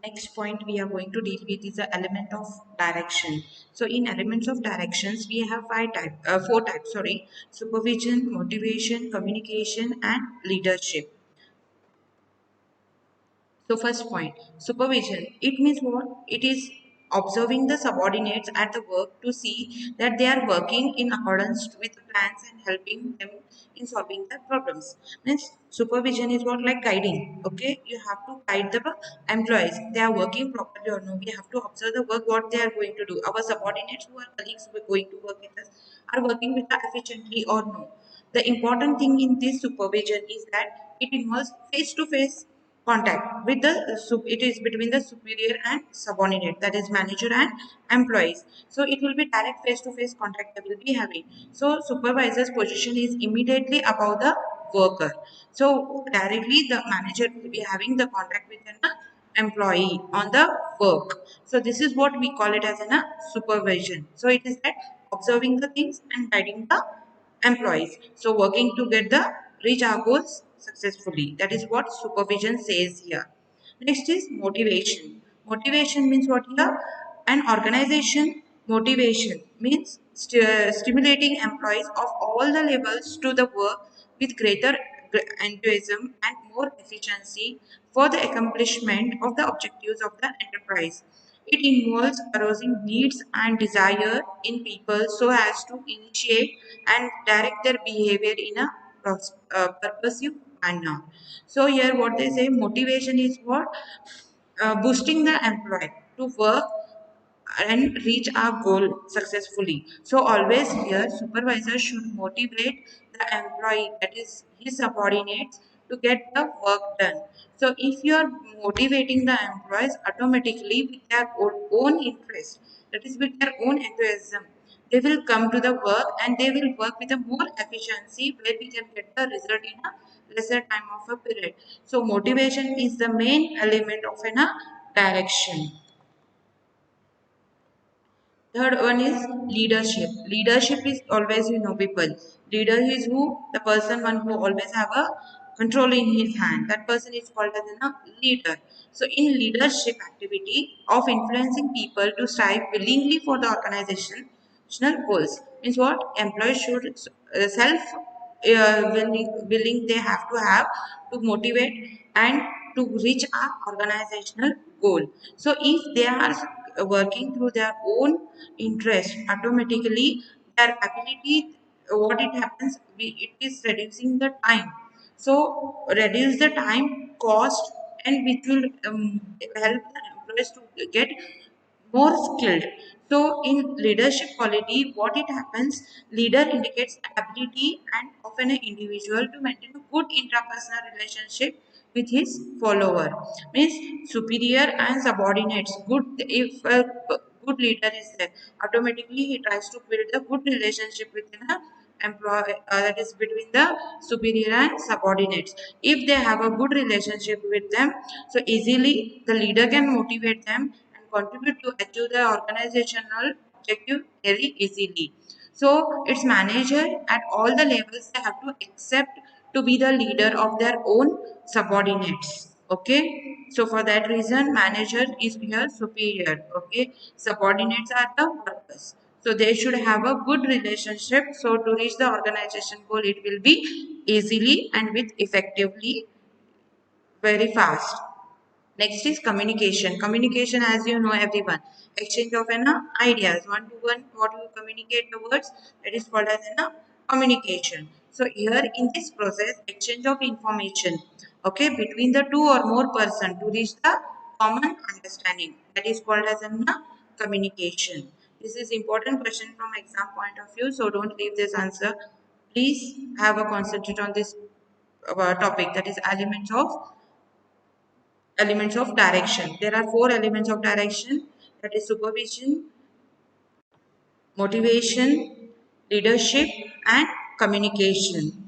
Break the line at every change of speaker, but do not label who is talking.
Next point we are going to deal with is the element of direction. So in elements of directions, we have four types. Sorry, supervision, motivation, communication, and leadership. So first point, supervision. It means what? It is observing the subordinates at the work to see that they are working in accordance with the plans and helping them in solving the problems. Means supervision is what, like guiding. Okay, you have to guide the employees. They are working properly or no. We have to observe the work what they are going to do. Our subordinates who are colleagues who are going to work with us are working with us efficiently or no. The important thing in this supervision is that it involves face to face contact with the it is between the superior and subordinate, that is manager and employees. So it will be direct face to face contact they will be having. So supervisor's position is immediately above the worker, so directly the manager will be having the contact with an employee on the work. So this is what we call it as an supervision. So it is that observing the things and guiding the employees. So working together reach our goals successfully. That is what supervision says here. Next is motivation. Motivation means what here? An organization motivation means stimulating employees of all the levels to the work with greater enthusiasm and more efficiency for the accomplishment of the objectives of the enterprise. It involves arousing needs and desire in people so as to initiate and direct their behavior in a purposive manner. So here what they say, motivation is what? Boosting the employee to work and reach our goal successfully. So always here supervisor should motivate the employee, that is his subordinates, to get the work done. So if you are motivating the employees automatically with their own interest, that is with their own enthusiasm, they will come to the work and they will work with a more efficiency where we can get the result in a lesser time of a period. So motivation is the main element of an direction. Third one is leadership. Leadership is always people. Leader is who? The person one who always have a control in his hand. That person is called as a leader. So in leadership activity of influencing people to strive willingly for the organizational goals means what? Employees should self willing they have to have to motivate and to reach a organizational goal. So if they are working through their own interest, automatically their ability, what it happens, it is reducing the time. So reduce the time cost, and which will help the employees to get more skilled. So in leadership quality, what it happens, leader indicates ability and of an individual to maintain a good intrapersonal relationship with his follower. Means superior and subordinates. Good, if a good leader is there, automatically he tries to build a good relationship within a employee, that is between the superior and subordinates. If they have a good relationship with them, so easily the leader can motivate them and contribute to achieve the organizational objective very easily. So its manager at all the levels, they have to accept to be the leader of their own subordinates. Okay, so for that reason manager is here superior. Okay, subordinates are the workers, so they should have a good relationship. So to reach the organization goal, it will be easily and with effectively, very fast. Next is communication. Communication, as you know, everyone, exchange of an ideas, one to one. What you communicate the words, that is called as an communication. So here in this process, exchange of information, okay, between the two or more person to reach the common understanding, that is called as an communication. This is important question from exam point of view, so don't leave this answer. Please have a concentrate on this topic, that is elements of direction. There are four elements of direction, that is supervision, motivation, leadership, and communication.